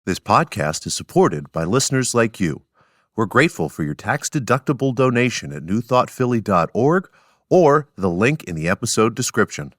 This podcast is supported by listeners like you. We're grateful for your tax-deductible donation at newthoughtphilly.org or the link in the episode description.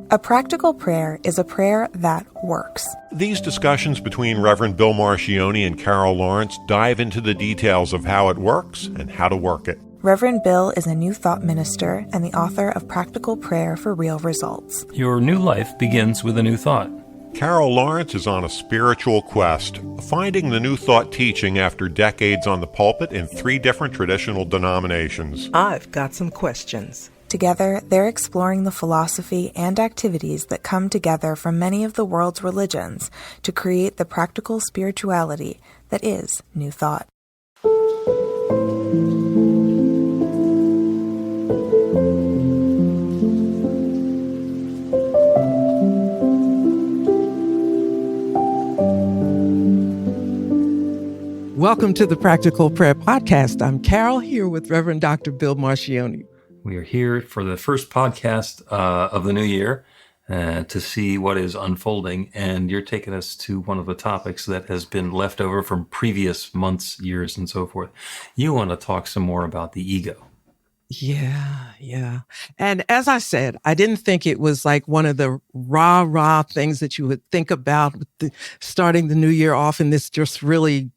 A practical prayer is a prayer that works. These discussions between Reverend Bill Marchioni and Carol Lawrence dive into the details of how it works and how to work it. Reverend Bill is a New Thought minister and the author of Practical Prayer for Real Results. Your new life begins with a new thought. Carol Lawrence is on a spiritual quest, finding the New Thought teaching after decades on the pulpit in 3 different traditional denominations. I've got some questions. Together, they're exploring the philosophy and activities that come together from many of the world's religions to create the practical spirituality that is New Thought. Welcome to the Practical Prayer Podcast. I'm Carol, here with Reverend Dr. Bill Marchioni. We are here for the first podcast of the new year to see what is unfolding. And you're taking us to one of the topics that has been left over from previous months, years, and so forth. You want to talk some more about the ego. Yeah. And as I said, I didn't think it was like one of the rah-rah things that you would think about starting the new year off in this just really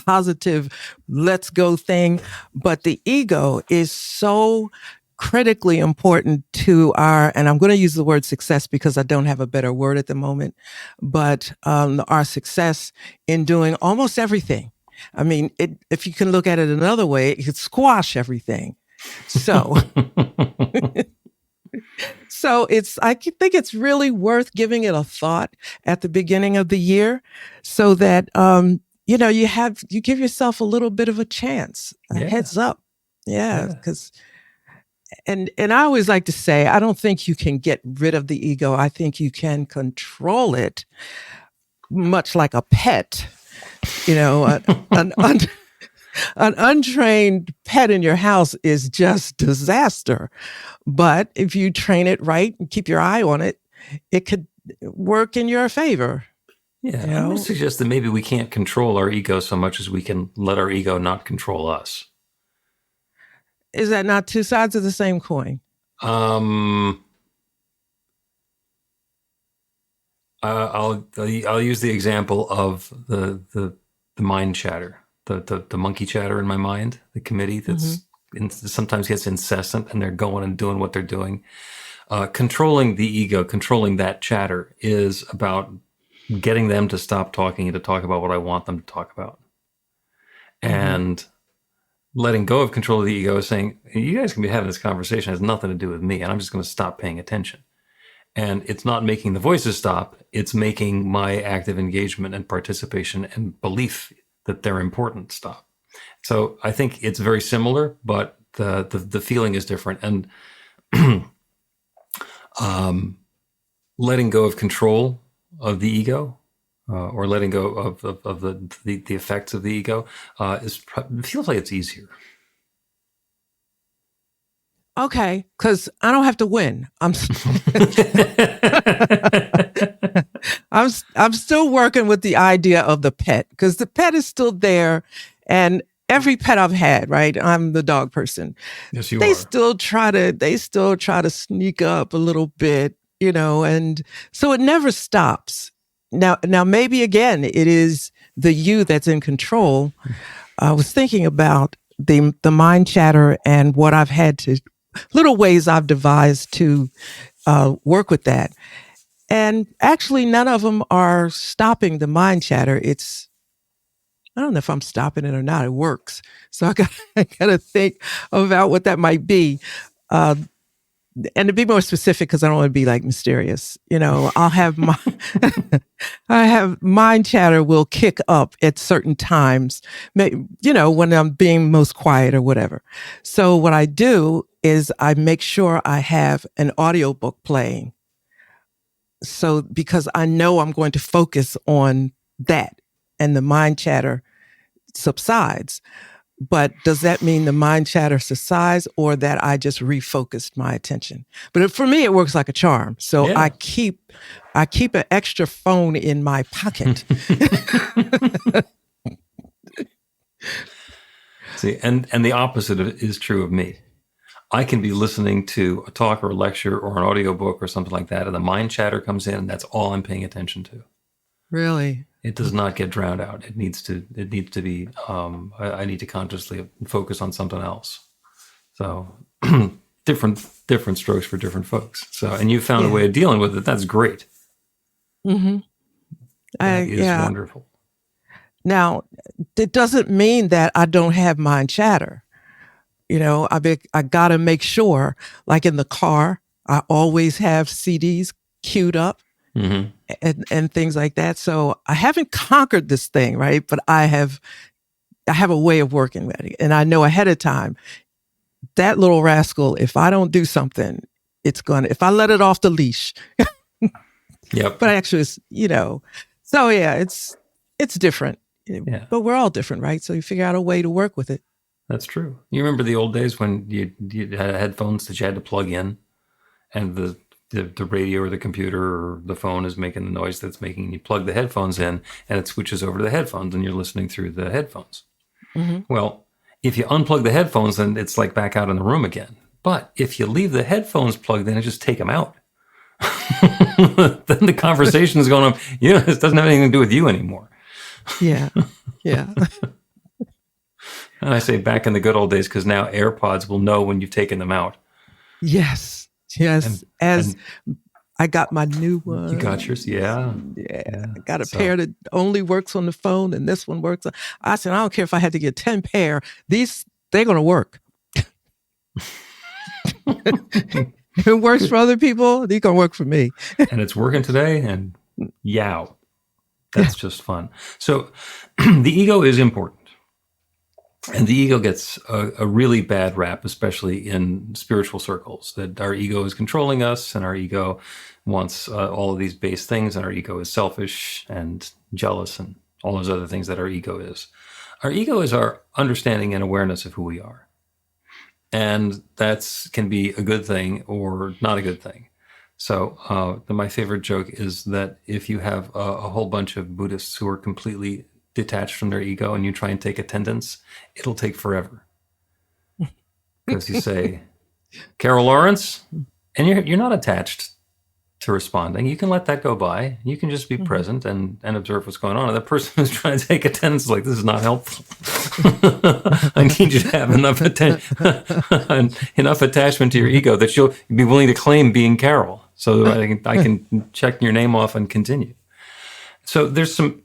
positive, let's go thing. But the ego is so critically important to our, and I'm going to use the word success because I don't have a better word at the moment, but our success in doing almost everything. I mean, if you can look at it another way, it could squash everything. So, I think it's really worth giving it a thought at the beginning of the year so that, you give yourself a little bit of a chance, a heads up. Yeah. Because, and I always like to say, I don't think you can get rid of the ego. I think you can control it, much like a pet. An untrained pet in your house is just disaster. But if you train it right and keep your eye on it, it could work in your favor. Yeah, I would suggest that maybe we can't control our ego so much as we can let our ego not control us. Is that not two sides of the same coin? I'll use the example of the mind chatter, the monkey chatter in my mind, the committee that's sometimes gets incessant and they're going and doing what they're doing. Controlling the ego, controlling that chatter is about getting them to stop talking and to talk about what I want them to talk about. And letting go of control of the ego is saying, you guys can be having this conversation, it has nothing to do with me, and I'm just going to stop paying attention. And it's not making the voices stop, it's making my active engagement and participation and belief that they're important stop. So I think it's very similar, but the feeling is different. And letting go of control of the ego, or letting go of the effects of the ego, feels like it's easier. Okay, because I don't have to win. I'm still working with the idea of the pet, because the pet is still there, and every pet I've had, right? I'm the dog person. Yes, you they are. Still try to sneak up a little bit, and so it never stops. Now maybe again, it is the you that's in control. I was thinking about the mind chatter and what I've had to, little ways I've devised to work with that. And actually none of them are stopping the mind chatter. I don't know if I'm stopping it or not. It works. So I gotta think about what that might be. And to be more specific, because I don't want to be like mysterious, I'll have mind chatter will kick up at certain times, when I'm being most quiet or whatever. So what I do is I make sure I have an audiobook playing. So because I know I'm going to focus on that and the mind chatter subsides. But does that mean the mind chatter subsides or that I just refocused my attention? But for me, it works like a charm. So Yeah. I keep an extra phone in my pocket. See, and the opposite is true of me. I can be listening to a talk or a lecture or an audiobook or something like that, and the mind chatter comes in, and that's all I'm paying attention to. Really? It does not get drowned out. It needs to be. I need to consciously focus on something else. So different strokes for different folks. So, and you found a way of dealing with it. That's great. Mm-hmm. That is wonderful. Now, it doesn't mean that I don't have mind chatter. You know, I got to make sure, like in the car, I always have CDs queued up and things like that. So I haven't conquered this thing, right? But I have a way of working with it. And I know ahead of time, that little rascal, if I don't do something, if I let it off the leash. Yep. But actually, it's, so yeah, it's different. Yeah. But we're all different, right? So you figure out a way to work with it. That's true. You remember the old days when you had headphones that you had to plug in, and the radio or the computer or the phone is making the noise that's making you plug the headphones in, and it switches over to the headphones, and you're listening through the headphones. Mm-hmm. Well, if you unplug the headphones, then it's like back out in the room again. But if you leave the headphones plugged in and just take them out, then the conversation is going on. It doesn't have anything to do with you anymore. Yeah. Yeah. And I say back in the good old days because now AirPods will know when you've taken them out. Yes. And I got my new one. You got yours? Yeah. I got a pair that only works on the phone, and this one works. I said, I don't care if I had to get 10 pair. They're going to work. If it works for other people, they're going to work for me. And it's working today, and yow. That's just fun. So the ego is important. And the ego gets a really bad rap, especially in spiritual circles, that our ego is controlling us and our ego wants all of these base things, and our ego is selfish and jealous and all those other things that our ego is. Our ego is our understanding and awareness of who we are. And that can be a good thing or not a good thing. So my favorite joke is that if you have a whole bunch of Buddhists who are completely detached from their ego and you try and take attendance, it'll take forever. Because you say, Carol Lawrence, and you're not attached to responding. You can let that go by. You can just be present and observe what's going on. And the person who's trying to take attendance is like, this is not helpful. I need you to have enough attachment to your ego that you'll be willing to claim being Carol, so that I can check your name off and continue. So there's some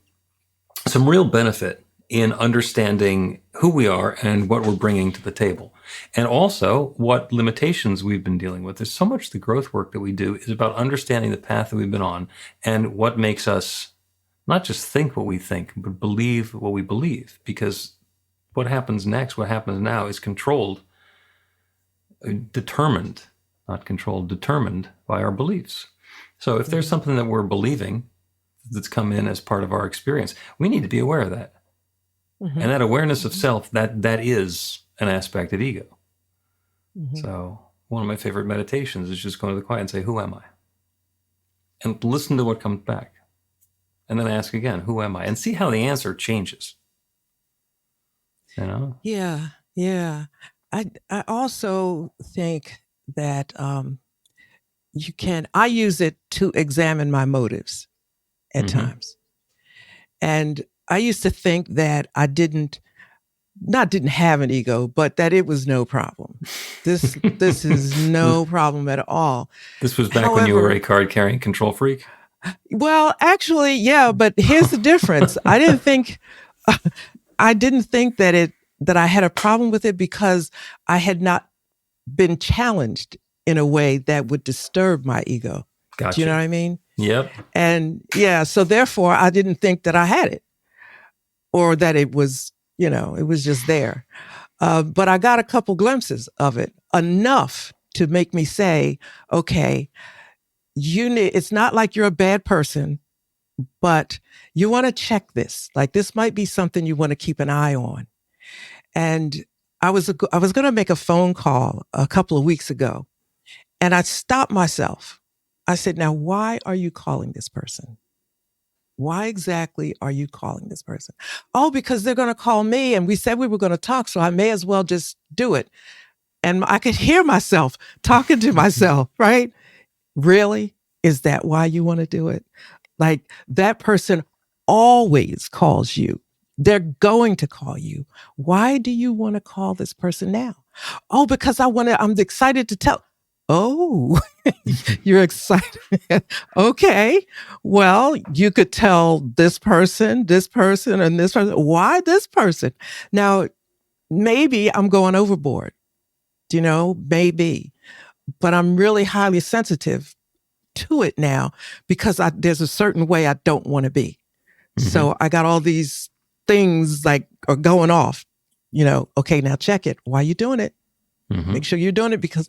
real benefit in understanding who we are and what we're bringing to the table, and also what limitations we've been dealing with. There's so much the growth work that we do is about understanding the path that we've been on and what makes us not just think what we think, but believe what we believe. Because what happens next, what happens now is determined by our beliefs. So if there's something that we're believing that's come in as part of our experience, we need to be aware of that. Mm-hmm. And that awareness of self, that is an aspect of ego. Mm-hmm. So one of my favorite meditations is just go to the quiet and say, who am I? And listen to what comes back. And then ask again, who am I? And see how the answer changes. Yeah. I also think that I use it to examine my motives at times. And I used to think that I didn't have an ego, but that it was no problem. This is no problem at all. This was back when you were a card-carrying control freak? Well, actually, yeah, but here's the difference. I didn't think that I had a problem with it because I had not been challenged in a way that would disturb my ego. Gotcha. Do you know what I mean? Yep. And yeah, so therefore I didn't think that I had it or that it was, it was just there. But I got a couple glimpses of it, enough to make me say, okay, it's not like you're a bad person, but you want to check this. Like this might be something you want to keep an eye on. And I was going to make a phone call a couple of weeks ago, and I stopped myself. I said, now, why are you calling this person? Why exactly are you calling this person? Oh, because they're going to call me, and we said we were going to talk, so I may as well just do it. And I could hear myself talking to myself, right? Really? Is that why you want to do it? Like, that person always calls you. They're going to call you. Why do you want to call this person now? Oh, because I'm excited to tell. Oh, you're excited. Okay. Well, you could tell this person, and this person. Why this person? Now, maybe I'm going overboard, maybe, but I'm really highly sensitive to it now because there's a certain way I don't want to be. Mm-hmm. So I got all these things like are going off, okay, now check it. Why are you doing it? Mm-hmm. Make sure you're doing it because,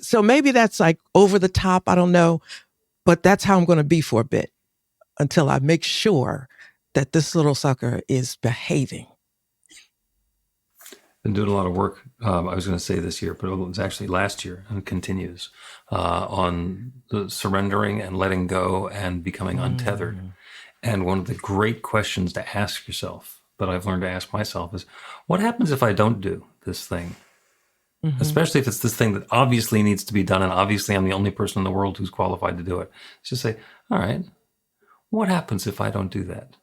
so maybe that's like over the top. I don't know, but that's how I'm going to be for a bit until I make sure that this little sucker is behaving. Been doing a lot of work. I was going to say this year, but it was actually last year and it continues on the surrendering and letting go and becoming untethered. And one of the great questions to ask yourself, that I've learned to ask myself, is what happens if I don't do this thing? Mm-hmm. Especially if it's this thing that obviously needs to be done, and obviously I'm the only person in the world who's qualified to do it. It's just say, all right, what happens if I don't do that?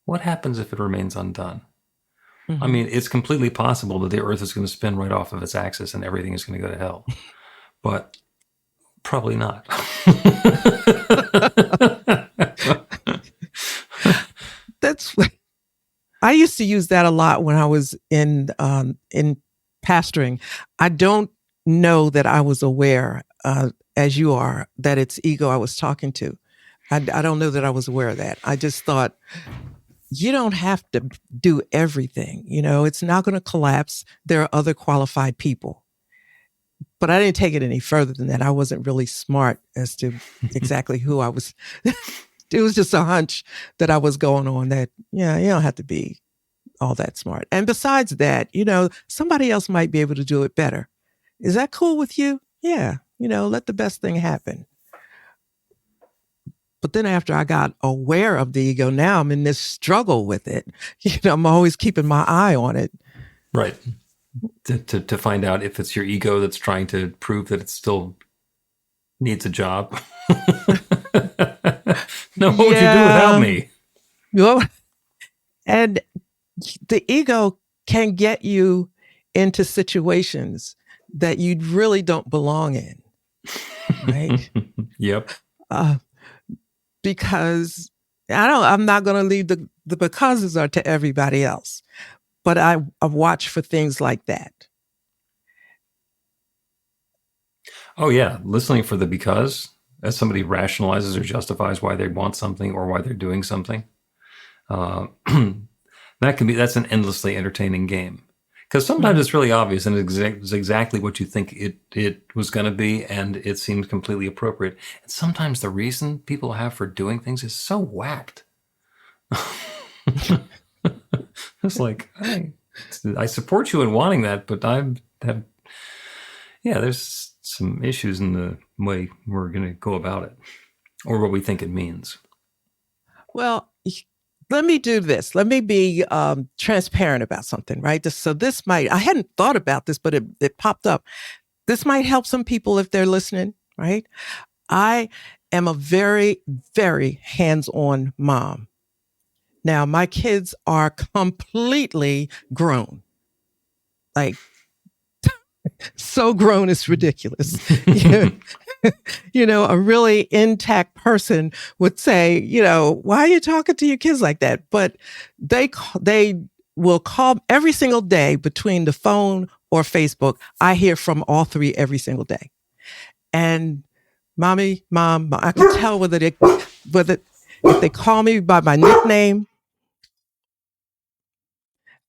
What happens if it remains undone? Mm-hmm. I mean, it's completely possible that the earth is going to spin right off of its axis and everything is going to go to hell. But probably not. I used to use that a lot when I was in pastoring. I don't know that I was aware, as you are, that it's ego I was talking to. I don't know that I was aware of that. I just thought, you don't have to do everything. It's not going to collapse. There are other qualified people. But I didn't take it any further than that. I wasn't really smart as to exactly who I was. It was just a hunch that I was going on that, you don't have to be all that smart. And besides that, somebody else might be able to do it better. Is that cool with you? Yeah. Let the best thing happen. But then after I got aware of the ego, now I'm in this struggle with it. I'm always keeping my eye on it. Right. To find out if it's your ego that's trying to prove that it still needs a job. No, what would you do without me? Well, and the ego can get you into situations that you really don't belong in, right? Yep. Because I'm not going to leave the becauses are to everybody else, but I watch for things like that. Oh yeah, listening for the because, as somebody rationalizes or justifies why they want something or why they're doing something. That's an endlessly entertaining game. Because sometimes it's really obvious and it's exactly what you think it was going to be, and it seems completely appropriate. And sometimes the reason people have for doing things is so whacked. It's like, I support you in wanting that, but there's some issues in the way we're going to go about it, or what we think it means. Well, let me do this. Let me be transparent about something, right? I hadn't thought about this, but it popped up. This might help some people if they're listening, right? I am a very, very hands-on mom. Now, my kids are completely grown. Like, so grown, it's ridiculous. A really intact person would say, why are you talking to your kids like that? But they will call every single day between the phone or Facebook. I hear from all three every single day. And Mommy, Mom, I can tell whether if they call me by my nickname.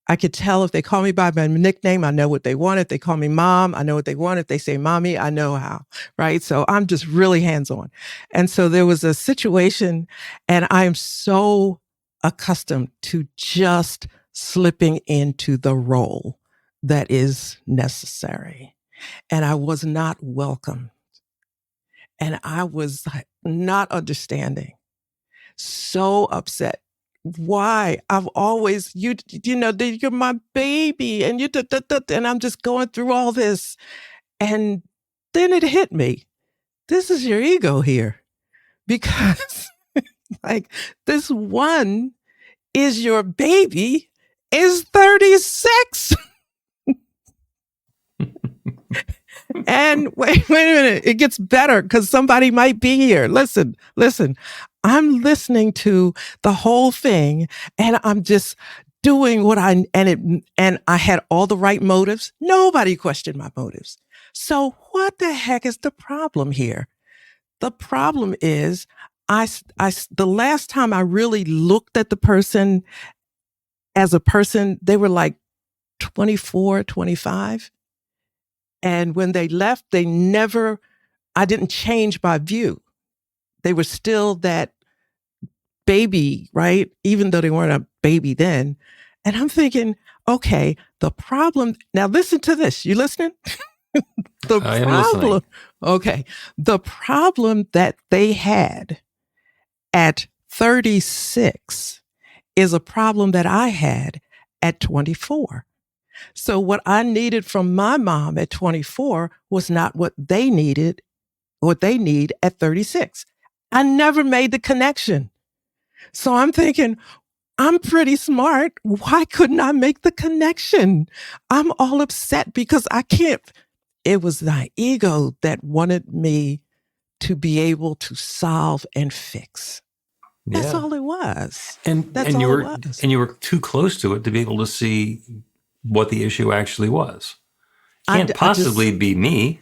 I could tell if they call me by my nickname, I know what they want. If they call me Mom, I know what they want. If they say Mommy, I know how, right? So I'm just really hands-on. And so there was a situation, and I am so accustomed to just slipping into the role that is necessary. And I was not welcome. And I was not understanding. So upset. Why? I've always, you're my baby, and and I'm just going through all this. And then it hit me. This is your ego here. Because like this one is your baby is 36. And wait a minute, it ggets better because somebody might be here. Listen. I'm listening to the whole thing and I'm just doing what and I had all the right motives. Nobody questioned my motives. So what the heck is the problem here? The problem is the last time I really looked at the person as a person, they were like 24, 25. And when they left, I didn't change my view. They were still that baby, right? Even though they weren't a baby then. And I'm thinking, okay, the problem, now listen to this. You listening? I am listening. Okay. The problem that they had at 36 is a problem that I had at 24. So what I needed from my mom at 24 was not what they need at 36. I never made the connection. So I'm thinking, I'm pretty smart. Why couldn't I make the connection? I'm all upset because I can't. It was my ego that wanted me to be able to solve and fix. That's all it was. And you were too close to it to be able to see what the issue actually was. Can't possibly be me.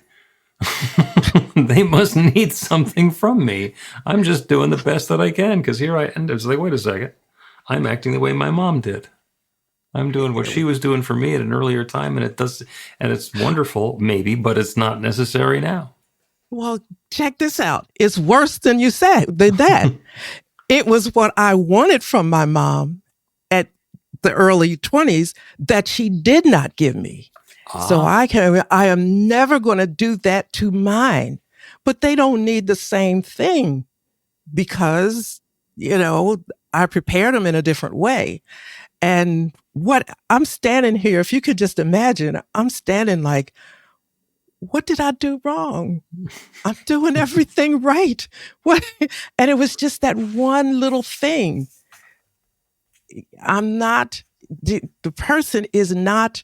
They must need something from me. I'm just doing the best that I can because here I end. It's like, wait a second, I'm acting the way my mom did. I'm doing what she was doing for me at an earlier time, and it's wonderful, maybe, but it's not necessary now. Well, check this out. It's worse than you said. Than that. It was what I wanted from my mom at the early 20s that she did not give me. So I am never going to do that to mine. But they don't need the same thing because, I prepared them in a different way. And what I'm standing here, if you could just imagine, I'm standing like, what did I do wrong? I'm doing everything right. What? And it was just that one little thing. The person is not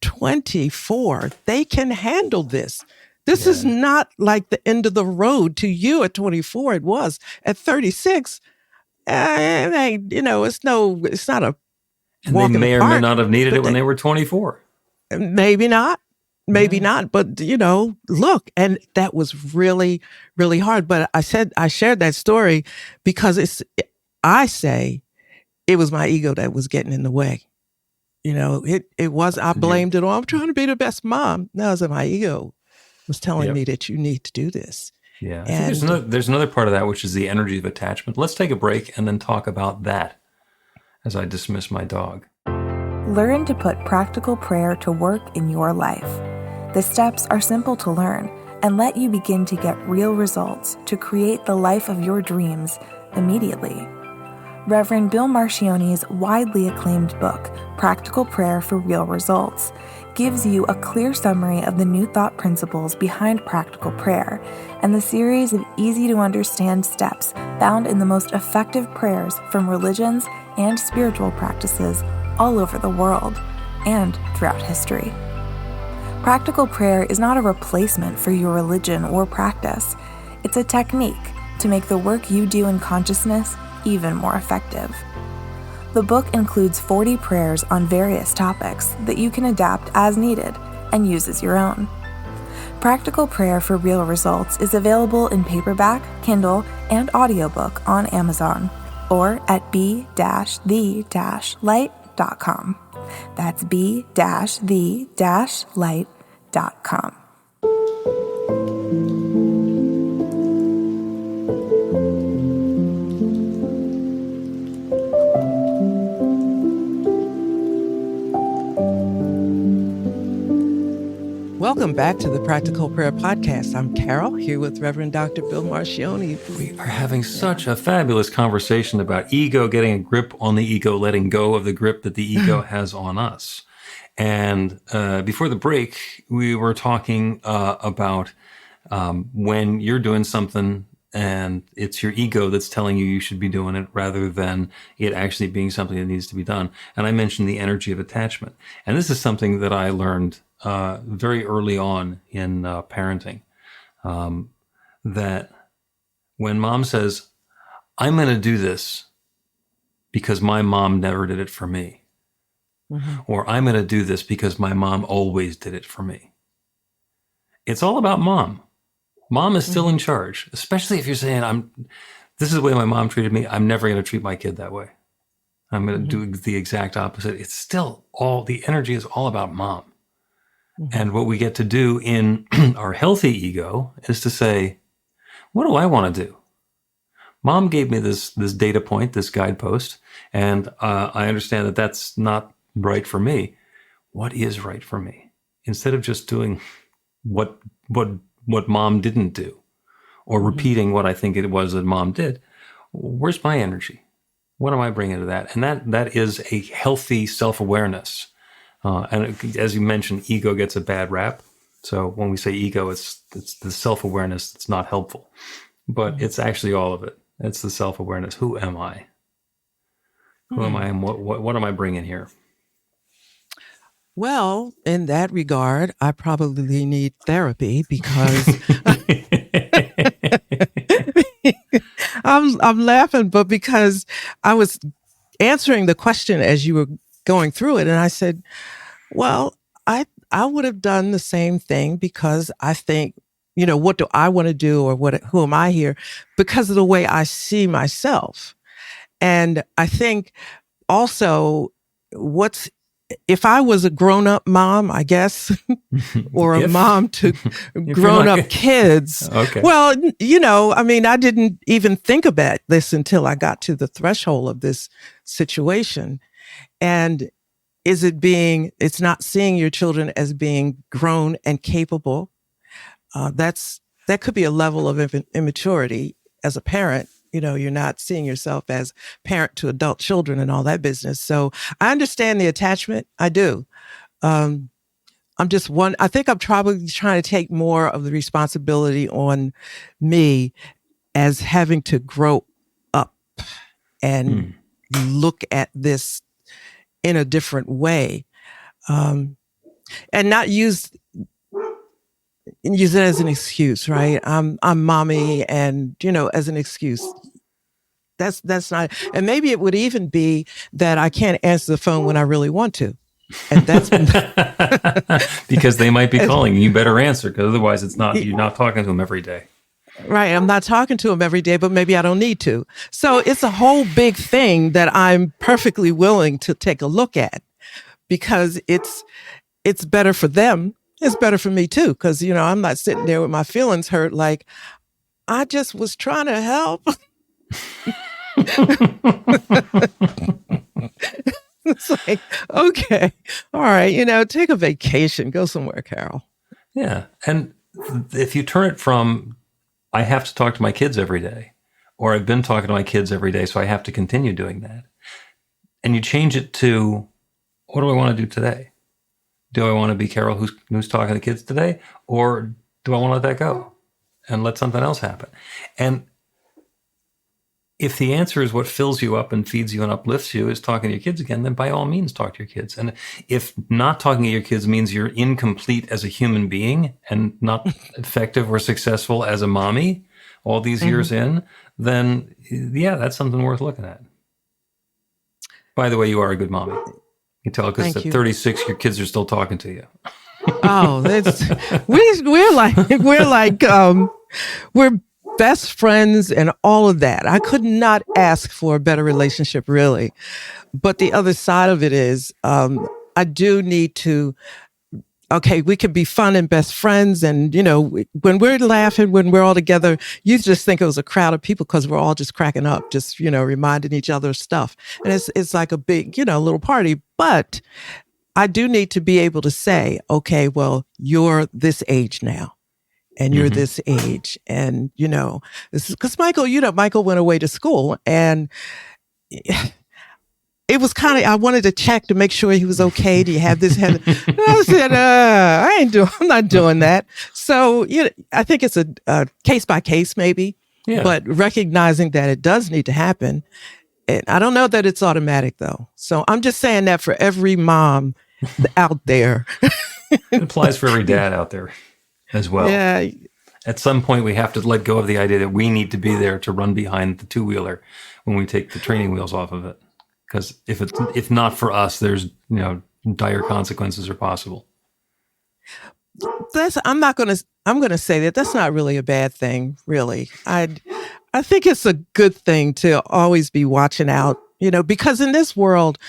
24. They can handle this. This is not like the end of the road to you at 24. It was at 36. It's not a and walk they may in the or may park, not have needed it when they were 24. Maybe not. Maybe not. But, look, and that was really, really hard. But I shared that story because I say it was my ego that was getting in the way. It was, I blamed it on, I'm trying to be the best mom. No, it was my ego was telling me that you need to do this. Yeah. I think there's another part of that, which is the energy of attachment. Let's take a break and then talk about that as I dismiss my dog. Learn to put practical prayer to work in your life. The steps are simple to learn and let you begin to get real results to create the life of your dreams immediately. Reverend Bill Marchione's widely acclaimed book, Practical Prayer for Real Results, gives you a clear summary of the New Thought principles behind practical prayer and the series of easy-to-understand steps found in the most effective prayers from religions and spiritual practices all over the world and throughout history. Practical prayer is not a replacement for your religion or practice. It's a technique to make the work you do in consciousness even more effective. The book includes 40 prayers on various topics that you can adapt as needed and use as your own. Practical Prayer for Real Results is available in paperback, Kindle, and audiobook on Amazon or at b-the-light.com. That's b-the-light.com. Welcome back to the Practical Prayer Podcast. I'm Carol, here with Reverend Dr. Bill Marcioni. We are having such a fabulous conversation about ego, getting a grip on the ego, letting go of the grip that the ego has on us. And before the break, we were talking about when you're doing something and it's your ego that's telling you should be doing it rather than it actually being something that needs to be done. And I mentioned the energy of attachment. And this is something that I learned very early on in parenting, that when mom says, I'm going to do this because my mom never did it for me, or I'm going to do this because my mom always did it for me. It's all about mom. Mom is still in charge, especially if you're saying, this is the way my mom treated me. I'm never going to treat my kid that way. I'm going to do the exact opposite. It's still the energy is all about mom. And what we get to do in our healthy ego is to say, what do I want to do? Mom gave me this data point, this guidepost, and I understand that that's not right for me. What is right for me? Instead of just doing what mom didn't do, or repeating what I think it was that mom did, where's my energy? What am I bringing to that? And that is a healthy self-awareness. And as you mentioned, ego gets a bad rap. So when we say ego, it's the self-awareness that's not helpful. But it's actually all of it. It's the self-awareness. Who am I? Who am I, and what am I bringing here? Well, in that regard, I probably need therapy because I'm laughing, but because I was answering the question as you were going through it, and I said, well, I would have done the same thing because I think, what do I want to do, or who am I here? Because of the way I see myself. And I think also if I was a grown-up mom, I guess, or a mom to grown-up kids, Okay. Well, I didn't even think about this until I got to the threshold of this situation. And it's not seeing your children as being grown and capable. That could be a level of immaturity as a parent. You're not seeing yourself as parent to adult children and all that business. So I understand the attachment. I do. I think I'm probably trying to take more of the responsibility on me as having to grow up and look at this in a different way, and not use it as an excuse, right? I'm mommy, and as an excuse. That's not. And maybe it would even be that I can't answer the phone when I really want to, and that's because they might be calling. You better answer, because otherwise you're not talking to them every day. Right. I'm not talking to them every day, but maybe I don't need to. So it's a whole big thing that I'm perfectly willing to take a look at, because it's better for them. It's better for me too. Cause I'm not sitting there with my feelings hurt. Like, I just was trying to help. It's like, okay, all right. Take a vacation, go somewhere, Carol. Yeah. And if you turn it from, I have to talk to my kids every day, or I've been talking to my kids every day, so I have to continue doing that, and you change it to, what do I want to do today? Do I want to be Carol who's talking to kids today, or do I want to let that go and let something else happen? And if the answer is what fills you up and feeds you and uplifts you is talking to your kids again, then by all means talk to your kids. And if not talking to your kids means you're incomplete as a human being and not effective or successful as a mommy all these years in, then yeah, that's something worth looking at. By the way, you are a good mommy. You can tell, because at 36, your kids are still talking to you. Oh, we're best friends and all of that. I could not ask for a better relationship, really. But the other side of it is, I do need to, we could be fun and best friends. And, when we're laughing, when we're all together, you just think it was a crowd of people because we're all just cracking up, just, reminding each other of stuff. And it's like a big, little party. But I do need to be able to say, okay, well, you're this age now. And you're this age. And, this is because Michael went away to school, and it was kind of, I wanted to check to make sure he was okay. Do you have this? And I said, I'm not doing that. So, I think it's a case by case maybe, but recognizing that it does need to happen. And I don't know that it's automatic though. So I'm just saying that for every mom out there. It applies for every dad out there as well. Yeah. At some point, we have to let go of the idea that we need to be there to run behind the two-wheeler when we take the training wheels off of it. Because if not for us, there's dire consequences are possible. I'm going to say that that's not really a bad thing, really. I think it's a good thing to always be watching out, because in this world,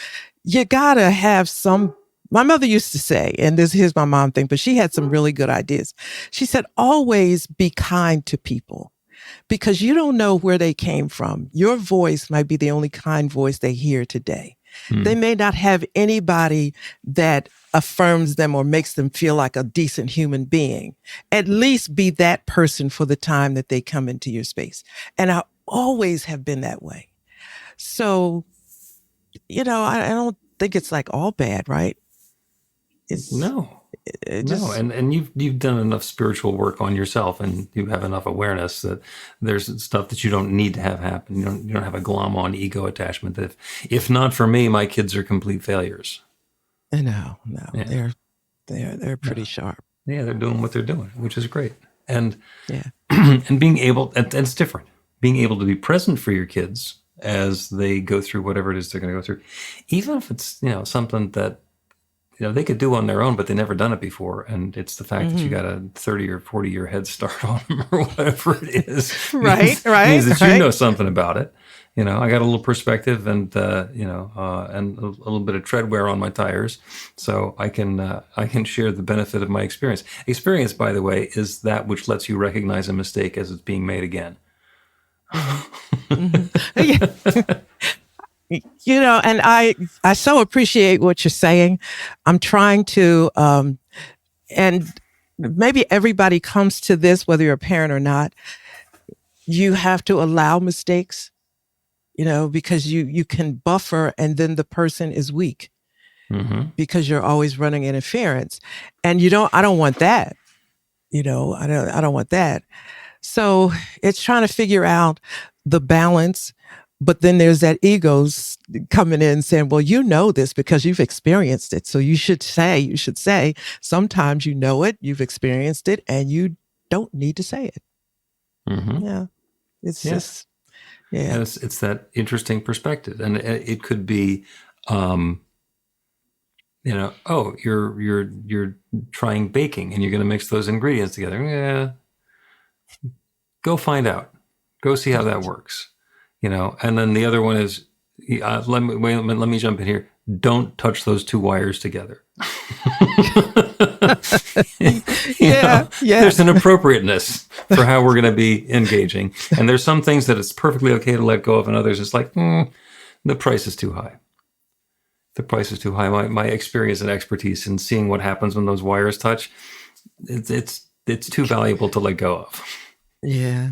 you gotta have some. My mother used to say, and here's my mom thing, but she had some really good ideas. She said, always be kind to people because you don't know where they came from. Your voice might be the only kind voice they hear today. They may not have anybody that affirms them or makes them feel like a decent human being. At least be that person for the time that they come into your space. And I always have been that way. So, I don't think it's like all bad, right? No. And you've done enough spiritual work on yourself, and you have enough awareness that there's stuff that you don't need to have happen. You don't have a glom on ego attachment that if not for me, my kids are complete failures. No, Yeah. they're pretty sharp. Yeah, they're doing what they're doing, which is great. And and being able, and it's different, being able to be present for your kids as they go through whatever it is they're going to go through, even if it's something that they could do on their own, but they never done it before. And it's the fact that you got a 30 or 40 year head start on them or whatever it is. Right. means that you know something about it. I got a little perspective and, and a little bit of tread wear on my tires. So I can share the benefit of my experience. Experience, by the way, is that which lets you recognize a mistake as it's being made again. And I so appreciate what you're saying. I'm trying to, and maybe everybody comes to this, whether you're a parent or not, you have to allow mistakes, because you can buffer and then the person is weak because you're always running interference. And I don't want that. I don't want that. So it's trying to figure out the balance. But then there's that egos coming in saying, well, this because you've experienced it. So you should say, sometimes you've experienced it, and you don't need to say it. Yeah. It's just, And it's that interesting perspective. And it could be, you're trying baking and you're going to mix those ingredients together. Yeah. Go find out. Go see how that works. And then the other one is, let me jump in here. Don't touch those two wires together. There's an appropriateness for how we're going to be engaging. And there's some things that it's perfectly okay to let go of, and others it's like, the price is too high. The price is too high. My experience and expertise in seeing what happens when those wires touch, it's too valuable to let go of. Yeah.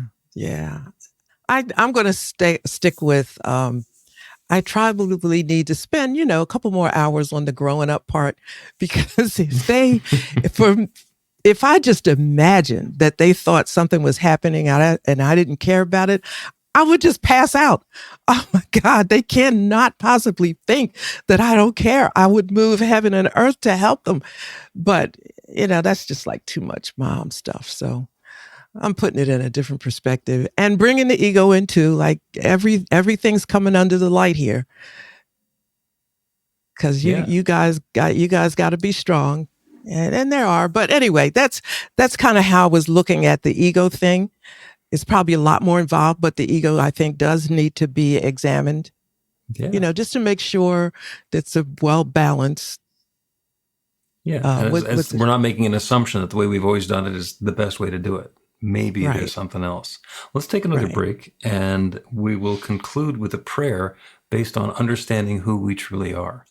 I'm going to stick with, I probably need to spend, a couple more hours on the growing up part, because if I just imagine that they thought something was happening and I didn't care about it, I would just pass out. Oh my God, they cannot possibly think that I don't care. I would move heaven and earth to help them. But, that's just like too much mom stuff. So I'm putting it in a different perspective and bringing the ego into, like, everything's coming under the light here. Cause you guys got to be strong, and there are, but anyway, that's kind of how I was looking at the ego thing. It's probably a lot more involved, but the ego, I think, does need to be examined, just to make sure that's a well-balanced. Yeah. We're not making an assumption that the way we've always done it is the best way to do it. Maybe there's something else. Let's take another break, and we will conclude with a prayer based on understanding who we truly are.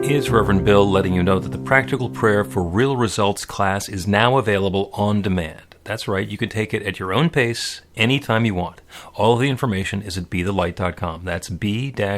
It's Reverend Bill letting you know that the Practical Prayer for Real Results class is now available on demand. That's right, you can take it at your own pace, anytime you want. All of the information is at BeTheLight.com. That's B-the-light.com.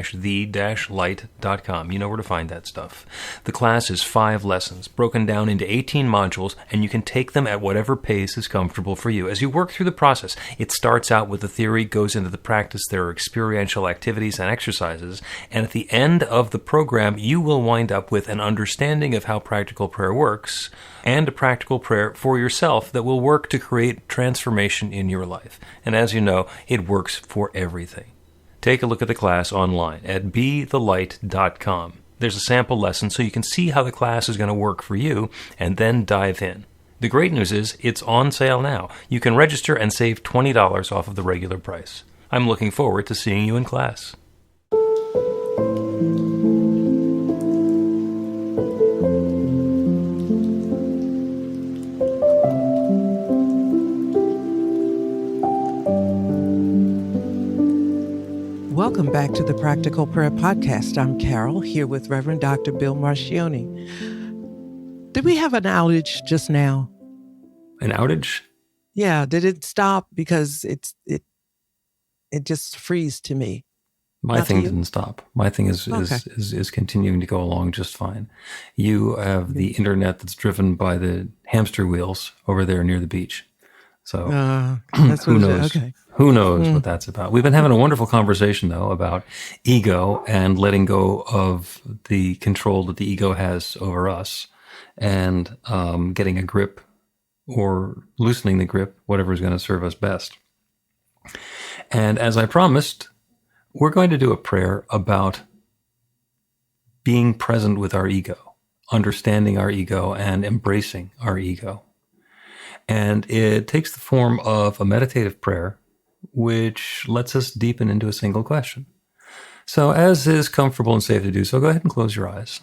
You know where to find that stuff. The class is 5 lessons, broken down into 18 modules, and you can take them at whatever pace is comfortable for you. As you work through the process, it starts out with the theory, goes into the practice, there are experiential activities and exercises, and at the end of the program, you will wind up with an understanding of how practical prayer works, and a practical prayer for yourself that will work to create transformation in your life. And as you know, it works for everything. Take a look at the class online at BeTheLight.com. There's a sample lesson so you can see how the class is going to work for you, and then dive in. The great news is it's on sale now. You can register and save $20 off of the regular price. I'm looking forward to seeing you in class. Welcome back to the Practical Prayer Podcast. I'm Carol, here with Reverend Dr. Bill Marcioni. Did we have an outage just now? An outage? Yeah, did it stop? Because it just freeze to me. My thing didn't stop. My thing is continuing to go along just fine. You have the internet that's driven by the hamster wheels over there near the beach. So that's who knows? Okay. Who knows what that's about? We've been having a wonderful conversation, though, about ego and letting go of the control that the ego has over us, and getting a grip or loosening the grip, whatever is going to serve us best. And as I promised, we're going to do a prayer about being present with our ego, understanding our ego, and embracing our ego. And it takes the form of a meditative prayer, which lets us deepen into a single question. So as is comfortable and safe to do so, go ahead and close your eyes.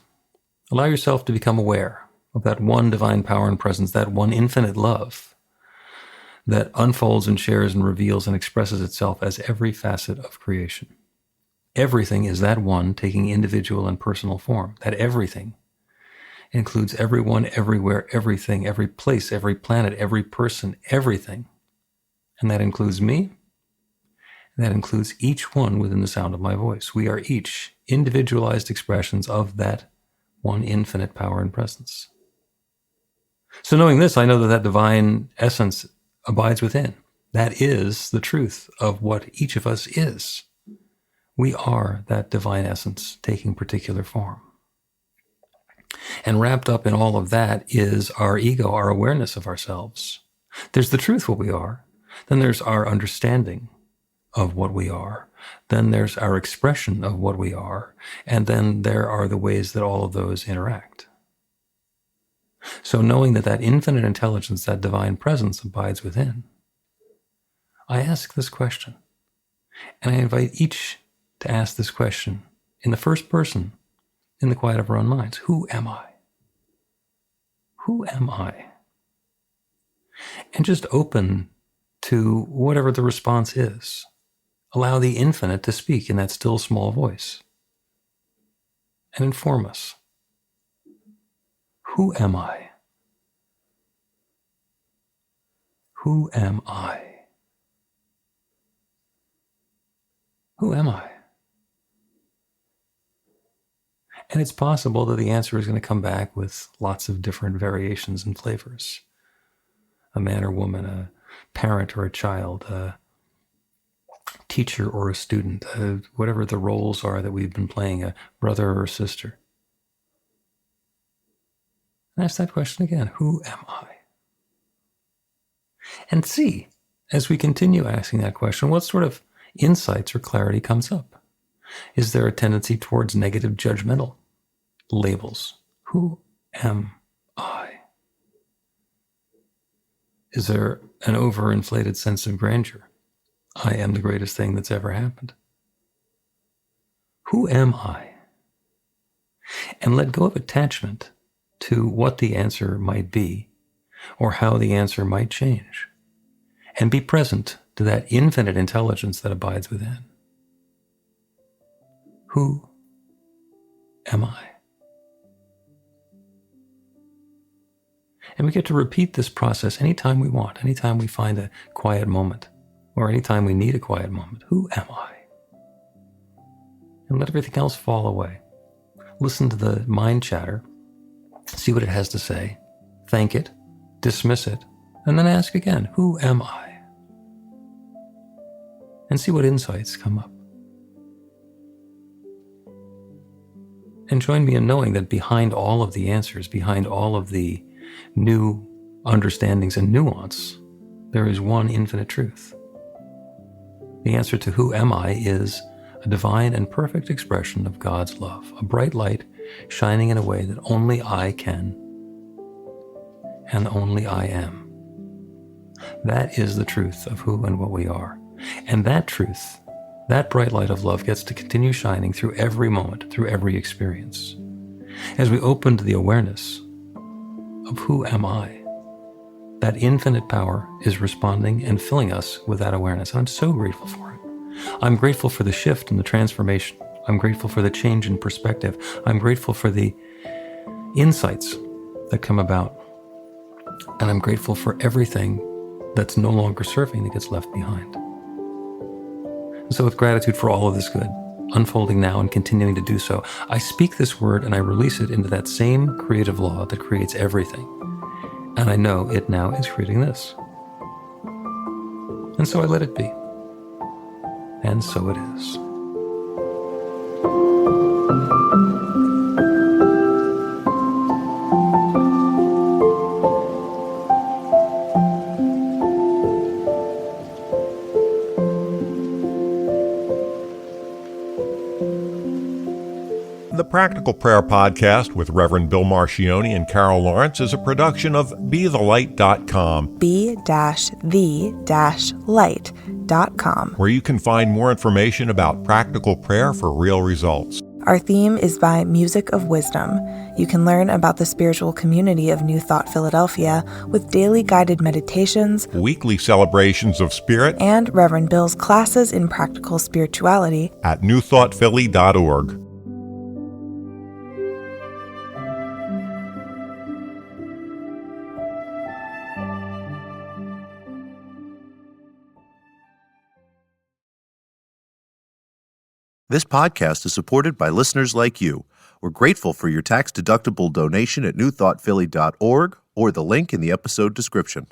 Allow yourself to become aware of that one divine power and presence, that one infinite love that unfolds and shares and reveals and expresses itself as every facet of creation. Everything is that one taking individual and personal form. That everything includes everyone, everywhere, everything, every place, every planet, every person, everything. And that includes me. And that includes each one within the sound of my voice. We are each individualized expressions of that one infinite power and presence. So knowing this, I know that that divine essence abides within. That is the truth of what each of us is. We are that divine essence taking particular form. And wrapped up in all of that is our ego, our awareness of ourselves. There's the truth, what we are. Then there's our understanding of what we are. Then there's our expression of what we are. And then there are the ways that all of those interact. So knowing that that infinite intelligence, that divine presence abides within, I ask this question. And I invite each to ask this question in the first person, in the quiet of our own minds. Who am I? Who am I? And just open to whatever the response is. Allow the infinite to speak in that still small voice and inform us. Who am I? Who am I? Who am I? And it's possible that the answer is going to come back with lots of different variations and flavors. A man or woman, a parent or a child, a teacher or a student, whatever the roles are that we've been playing, a brother or a sister. And ask that question again. Who am I? And see, as we continue asking that question, what sort of insights or clarity comes up. Is there a tendency towards negative judgmental labels? Who am I? Is there an overinflated sense of grandeur? I am the greatest thing that's ever happened. Who am I? And let go of attachment to what the answer might be or how the answer might change. And be present to that infinite intelligence that abides within. Who am I? And we get to repeat this process anytime we want, anytime we find a quiet moment, or anytime we need a quiet moment. Who am I? And let everything else fall away. Listen to the mind chatter, see what it has to say, thank it, dismiss it, and then ask again, who am I? And see what insights come up. And join me in knowing that behind all of the answers, behind all of the new understandings and nuance, there is one infinite truth. The answer to who am I is a divine and perfect expression of God's love, a bright light shining in a way that only I can and only I am. That is the truth of who and what we are. And that truth, that bright light of love, gets to continue shining through every moment, through every experience. As we open to the awareness of who am I, that infinite power is responding and filling us with that awareness. And I'm so grateful for it. I'm grateful for the shift and the transformation. I'm grateful for the change in perspective. I'm grateful for the insights that come about. And I'm grateful for everything that's no longer serving that gets left behind. So with gratitude for all of this good, unfolding now and continuing to do so, I speak this word and I release it into that same creative law that creates everything. And I know it now is creating this. And so I let it be. And so it is. The Practical Prayer Podcast with Reverend Bill Marcioni and Carol Lawrence is a production of BeTheLight.com, be-the-light.com, where you can find more information about practical prayer for real results. Our theme is by Music of Wisdom. You can learn about the spiritual community of New Thought Philadelphia with daily guided meditations, Weekly celebrations of spirit, and Reverend Bill's classes in practical spirituality at newthoughtphilly.org. This podcast is supported by listeners like you. We're grateful for your tax-deductible donation at newthoughtphilly.org or the link in the episode description.